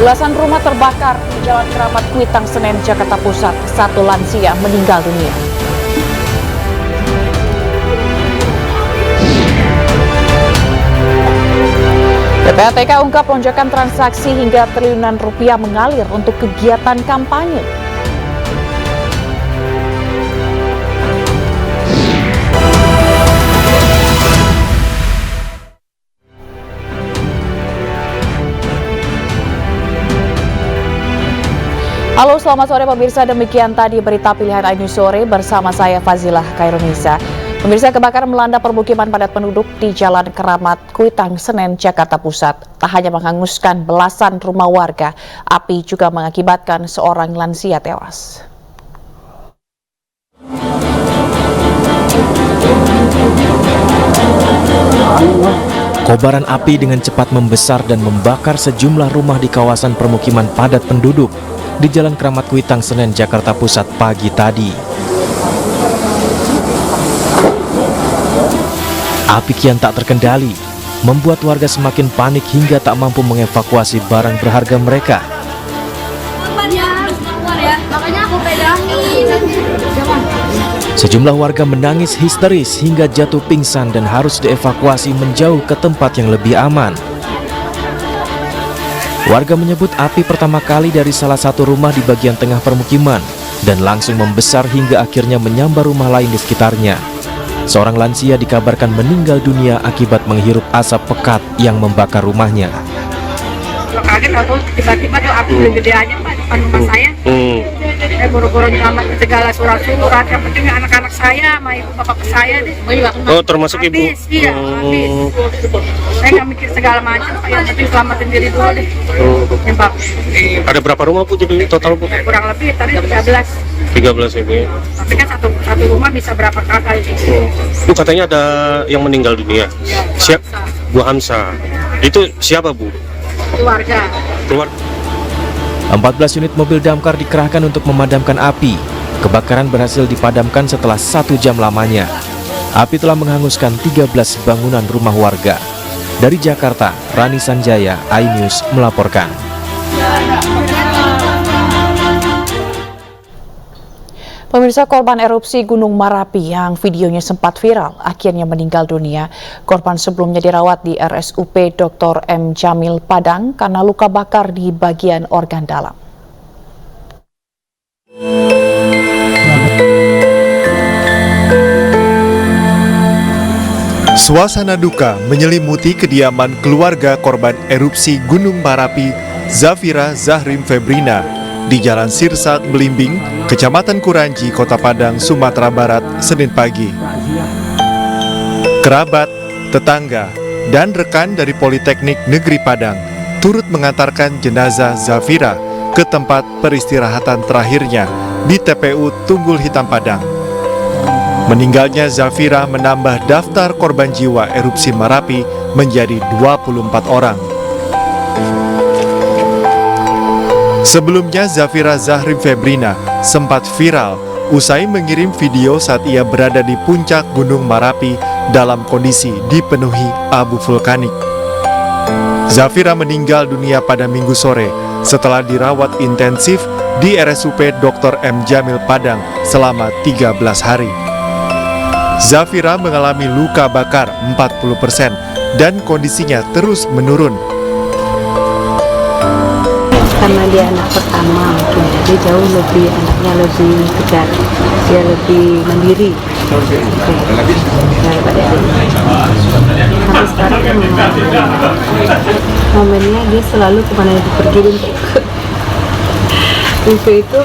Belasan rumah terbakar di Jalan Keramat Kuitang, Senen, Jakarta Pusat. Satu lansia meninggal dunia. PPATK ungkap lonjakan transaksi hingga triliunan rupiah mengalir untuk kegiatan kampanye. Halo, selamat sore pemirsa. Demikian tadi berita pilihan iNews sore bersama saya Fazilah Khairunisa. Pemirsa, kebakaran melanda permukiman padat penduduk di Jalan Keramat Kuitang, Senen, Jakarta Pusat. Tak hanya menghanguskan belasan rumah warga, api juga mengakibatkan seorang lansia tewas. Kobaran api dengan cepat membesar dan membakar sejumlah rumah di kawasan permukiman padat penduduk di Jalan Keramat Kuitang, Senen, Jakarta Pusat pagi tadi. Api kian tak terkendali, membuat warga semakin panik hingga tak mampu mengevakuasi barang berharga mereka. Sejumlah warga menangis histeris hingga jatuh pingsan dan harus dievakuasi menjauh ke tempat yang lebih aman. Warga menyebut api pertama kali dari salah satu rumah di bagian tengah permukiman dan langsung membesar hingga akhirnya menyambar rumah lain di sekitarnya. Seorang lansia dikabarkan meninggal dunia akibat menghirup asap pekat yang membakar rumahnya. Kaget waktu tiba-tiba tuh api gede aja Pak depan rumah saya. Saya buru-buru nyelamat segala surat-surat, yang penting anak-anak saya sama ibu bapak saya deh. Oh, termasuk ibu? Iya, habis. Saya nggak mikir segala macam, yang penting selamatin diri dulu deh. Tembak. Ada berapa rumah Bu jadi total Bu? Kurang lebih tadi 13. 13 ibu. Tapi kan satu rumah bisa berapa kakak itu? Bu, katanya ada yang meninggal dunia. Siap, Bu Hamsa. Itu siapa Bu? Keluarga. 14 unit mobil damkar dikerahkan untuk memadamkan api. Kebakaran berhasil dipadamkan setelah 1 jam lamanya. Api telah menghanguskan 13 bangunan rumah warga. Dari Jakarta, Rani Sanjaya, iNews melaporkan. Pemirsa, korban erupsi Gunung Marapi yang videonya sempat viral akhirnya meninggal dunia. Korban sebelumnya dirawat di RSUP Dr. M. Jamil Padang karena luka bakar di bagian organ dalam. Suasana duka menyelimuti kediaman keluarga korban erupsi Gunung Marapi, Zafira Zahrim Febrina, di Jalan Sirsak Belimbing, Kecamatan Kuranji, Kota Padang, Sumatera Barat, Senin pagi. Kerabat, tetangga, dan rekan dari Politeknik Negeri Padang turut mengantarkan jenazah Zafira ke tempat peristirahatan terakhirnya di TPU Tunggul Hitam Padang. Meninggalnya Zafira menambah daftar korban jiwa erupsi Marapi menjadi 24 orang. Sebelumnya, Zafira Zahrim Febrina sempat viral usai mengirim video saat ia berada di puncak Gunung Marapi dalam kondisi dipenuhi abu vulkanik. Zafira meninggal dunia pada Minggu sore setelah dirawat intensif di RSUP Dr. M. Jamil Padang selama 13 hari. Zafira mengalami luka bakar 40% dan kondisinya terus menurun. Karena dia anak pertama, jadi jauh lebih anaknya lebih tegar, dia lebih mandiri daripada adiknya. Sampai sekarang kan momennya dia selalu kemana dia pergi dan ikut. Ibu itu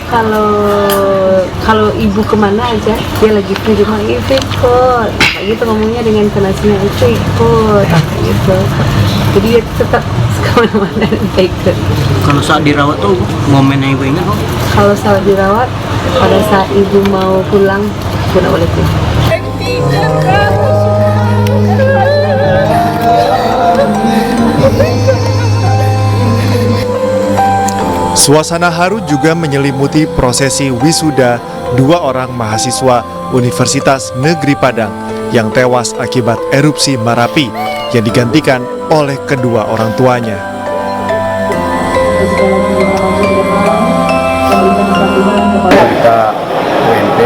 kalau ibu kemana aja dia lagi pergi rumah ibu ikut, kayak gitu ngomongnya dengan tonasinya itu ikut, kayak gitu. Jadi dia tetap kemana-mana dan ikut. Kalau saat dirawat tuh momen yang ibu ingat kok? Kalau saat dirawat, pada saat ibu mau pulang, ibu nggak boleh pulang. Suasana haru juga menyelimuti prosesi wisuda 2 orang mahasiswa Universitas Negeri Padang yang tewas akibat erupsi Marapi yang digantikan oleh kedua orang tuanya. Kita UNP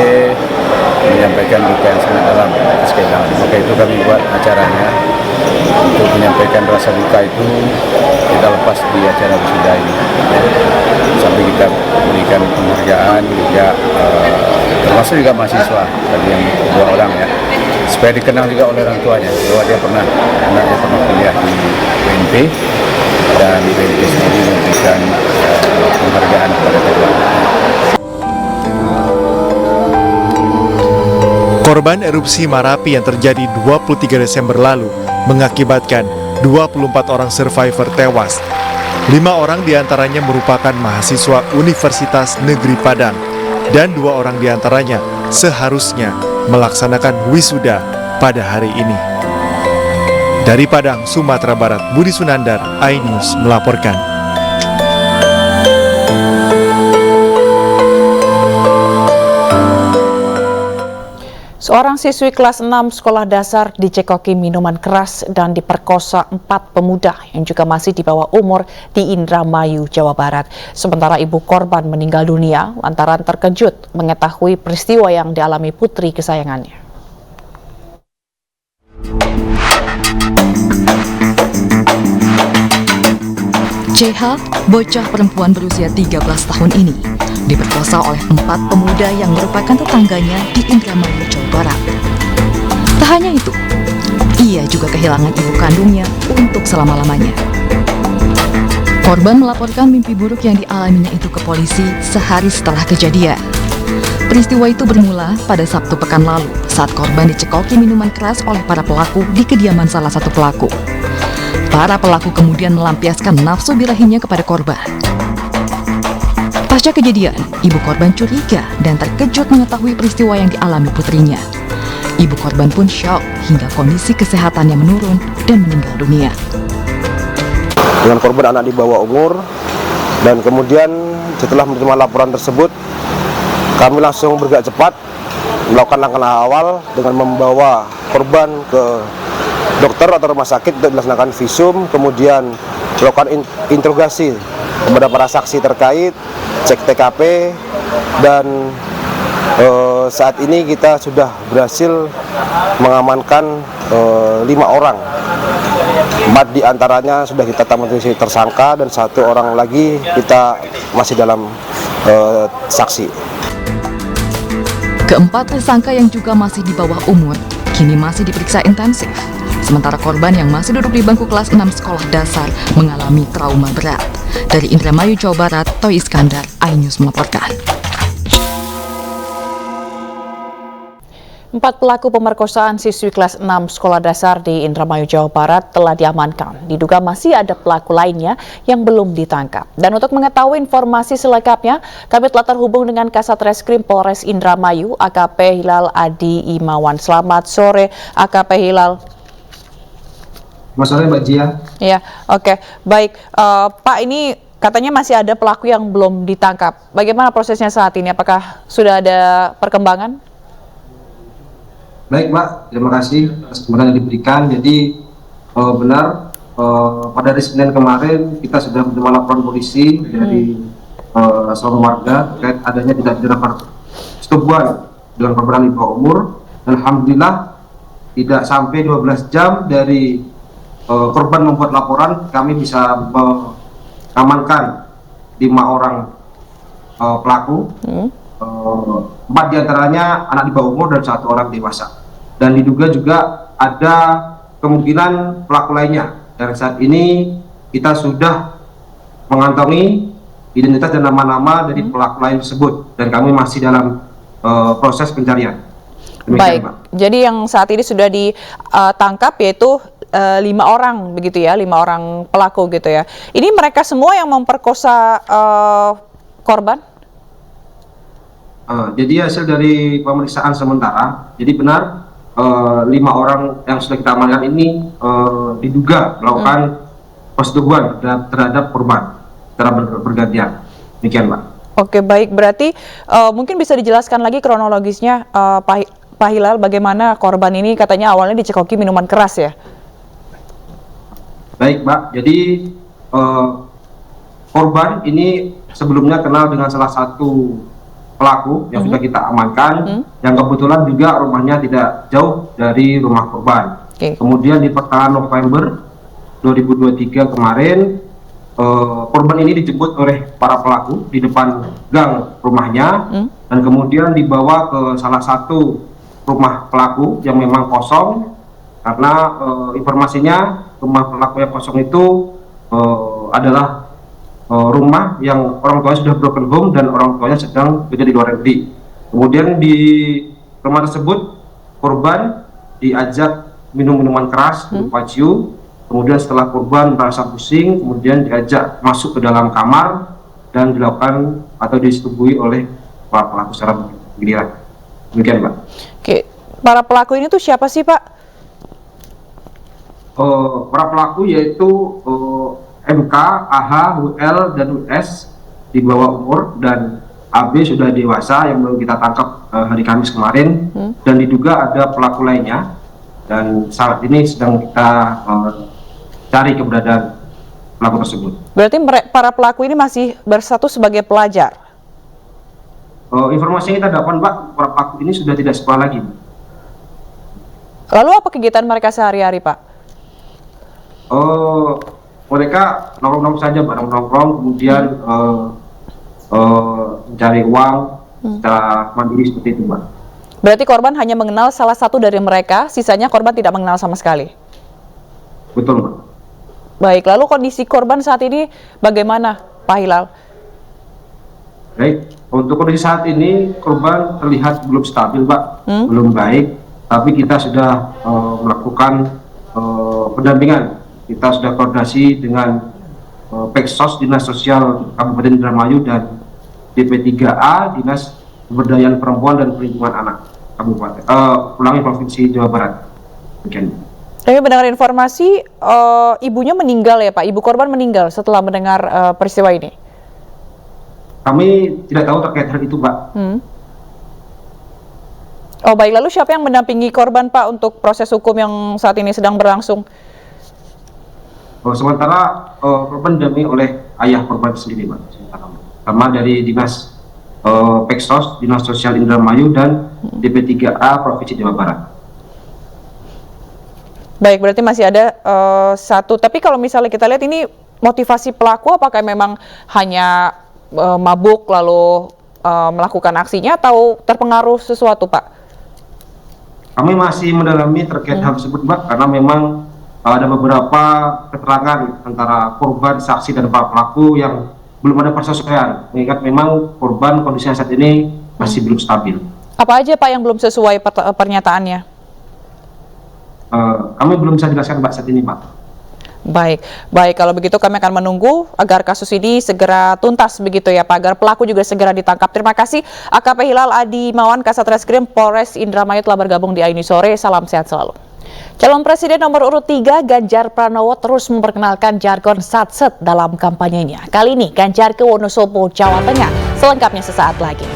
menyampaikan duka yang sangat dalam atas kehilangan. Maka itu kami buat acaranya untuk menyampaikan rasa duka itu. Kita lepas di acara wisuda ini sampai kita berikan penghargaan juga termasuk juga mahasiswa tadi yang 2 orang ya, supaya dikenal juga oleh orang tuanya bahwa anaknya pernah kuliah di UNP dan UNP sendiri memberikan penghargaan kepada korban. Korban erupsi Marapi yang terjadi 23 Desember lalu mengakibatkan 24 orang survivor tewas. 5 orang diantaranya merupakan mahasiswa Universitas Negeri Padang dan 2 orang diantaranya seharusnya melaksanakan wisuda pada hari ini. Dari Padang, Sumatera Barat, Budi Sunandar, iNews melaporkan. Seorang siswi kelas 6 sekolah dasar dicekoki minuman keras dan diperkosa 4 pemuda yang juga masih di bawah umur di Indramayu, Jawa Barat. Sementara ibu korban meninggal dunia lantaran terkejut mengetahui peristiwa yang dialami putri kesayangannya. CH, bocah perempuan berusia 13 tahun ini, diperkosa oleh 4 pemuda yang merupakan tetangganya di Indramayu, Jawa Barat. Tak hanya itu, ia juga kehilangan ibu kandungnya untuk selama-lamanya. Korban melaporkan mimpi buruk yang dialaminya itu ke polisi sehari setelah kejadian. Peristiwa itu bermula pada Sabtu pekan lalu saat korban dicekoki minuman keras oleh para pelaku di kediaman salah satu pelaku. Para pelaku kemudian melampiaskan nafsu birahinya kepada korban. Pasca kejadian, ibu korban curiga dan terkejut mengetahui peristiwa yang dialami putrinya. Ibu korban pun syok hingga kondisi kesehatannya menurun dan meninggal dunia. Dengan korban anak di bawah umur, dan kemudian setelah menerima laporan tersebut, kami langsung bergerak cepat melakukan langkah awal dengan membawa korban ke dokter atau rumah sakit untuk dilaksanakan visum, kemudian melakukan interogasi kepada para saksi terkait, cek TKP, dan saat ini kita sudah berhasil mengamankan 5 orang. 4 diantaranya sudah kita tetapkan tersangka dan 1 orang lagi kita masih dalam saksi. Keempat tersangka yang juga masih di bawah umur kini masih diperiksa intensif. Sementara korban yang masih duduk di bangku kelas 6 sekolah dasar mengalami trauma berat. Dari Indramayu, Jawa Barat, Toy Iskandar, iNews melaporkan. 4 pelaku pemerkosaan siswi kelas 6 sekolah dasar di Indramayu, Jawa Barat telah diamankan. Diduga masih ada pelaku lainnya yang belum ditangkap. Dan untuk mengetahui informasi selengkapnya, kami telah terhubung dengan Kasat Reskrim Polres Indramayu, AKP Hilal Adi Imawan. Selamat sore, AKP Hilal. Selamat sore, Mbak Jia. Ya, oke. Baik, Pak, ini katanya masih ada pelaku yang belum ditangkap. Bagaimana prosesnya saat ini? Apakah sudah ada perkembangan? Baik, Mbak. Terima kasih atas kesempatan yang diberikan. Jadi, benar, pada hari Senin kemarin kita sudah menerima laporan polisi dari seorang warga terkait adanya tidak pidana persetubuhan dengan korban di bawah umur. Dan alhamdulillah, tidak sampai 12 jam dari korban membuat laporan, kami bisa mengamankan 5 orang pelaku. 4 diantaranya anak di bawah umur dan 1 orang dewasa. Dan diduga juga ada kemungkinan pelaku lainnya. Dan saat ini kita sudah mengantongi identitas dan nama-nama dari pelaku lain tersebut. Dan kami masih dalam proses pencarian. Demikian, baik, Pak. Jadi yang saat ini sudah ditangkap yaitu 5 orang begitu ya, 5 orang pelaku gitu ya. Ini mereka semua yang memperkosa korban? Jadi hasil dari pemeriksaan sementara, jadi benar 5 orang yang sudah kita amankan ini diduga melakukan persetubuhan terhadap korban secara bergantian. Demikian, Pak. Oke, baik. Berarti mungkin bisa dijelaskan lagi kronologisnya, Pak Hilal, bagaimana korban ini katanya awalnya dicekoki minuman keras ya? Baik, Mbak. Jadi korban ini sebelumnya kenal dengan salah satu pelaku yang sudah kita amankan, yang kebetulan juga rumahnya tidak jauh dari rumah korban. Kemudian di pertengahan November 2023 kemarin, korban ini dijemput oleh para pelaku di depan gang rumahnya, dan kemudian dibawa ke salah satu rumah pelaku yang memang kosong, karena informasinya rumah pelaku yang kosong itu adalah rumah yang orang tuanya sudah broken home dan orang tuanya sedang bekerja di luar negeri. Kemudian di rumah tersebut korban diajak minum minuman keras berupa ciu. Kemudian setelah korban merasa pusing, kemudian diajak masuk ke dalam kamar dan dilakukan atau disetubuhi oleh para pelaku secara giliran. Demikian, Pak. Oke, para pelaku ini tuh siapa sih, Pak? Para pelaku yaitu MK, AH, WL, dan US di bawah umur, dan AB sudah dewasa yang baru kita tangkap hari Kamis kemarin, dan diduga ada pelaku lainnya, dan saat ini sedang kita cari keberadaan pelaku tersebut. Berarti para pelaku ini masih berstatus sebagai pelajar? Informasi yang kita dapat, Pak, para pelaku ini sudah tidak sekolah lagi. Lalu apa kegiatan mereka sehari-hari, Pak? Mereka nongkrong saja, nongkrong, kemudian mencari uang secara mandiri seperti itu, Mbak. Berarti korban hanya mengenal salah satu dari mereka, sisanya korban tidak mengenal sama sekali? Betul, Mbak. Baik, lalu kondisi korban saat ini bagaimana, Pak Hilal? Baik, untuk kondisi saat ini korban terlihat belum stabil, Pak, belum baik, tapi kita sudah melakukan pendampingan. Kita sudah koordinasi dengan Peksos Dinas Sosial Kabupaten Indramayu dan DP3A Dinas Pemberdayaan Perempuan dan Perlindungan Anak Kabupaten Provinsi Jawa Barat. Mungkin. Tapi mendengar informasi ibunya meninggal ya, Pak. Ibu korban meninggal setelah mendengar peristiwa ini. Kami tidak tahu terkait hal itu, Pak. Oh baik, lalu siapa yang mendampingi korban, Pak, untuk proses hukum yang saat ini sedang berlangsung? Sementara korban didampingi oleh ayah korban sendiri, Pak. Sama dari Dinas Peksos, Dinas Sosial Indramayu, dan DP3A Provinsi Jawa Barat. Baik, berarti masih ada satu. Tapi kalau misalnya kita lihat ini motivasi pelaku, apakah memang hanya mabuk lalu melakukan aksinya atau terpengaruh sesuatu, Pak? Kami masih mendalami terkait hal tersebut, Mbak, karena memang ada beberapa keterangan antara korban, saksi, dan para pelaku yang belum ada persesuaian. Mengingat memang korban kondisinya saat ini masih belum stabil. Apa aja, Pak, yang belum sesuai pernyataannya? Kami belum bisa jelaskan, Mbak, saat ini, Pak. Baik, kalau begitu kami akan menunggu agar kasus ini segera tuntas begitu ya, Pak, agar pelaku juga segera ditangkap. Terima kasih AKP Hilal Adi Mawan, Kasat Reskrim Polres Indramayu telah bergabung di AINews Sore. Salam sehat selalu. Calon Presiden nomor urut 3 Ganjar Pranowo terus memperkenalkan jargon satset dalam kampanyenya. Kali ini Ganjar ke Wonosobo, Jawa Tengah. Selengkapnya sesaat lagi.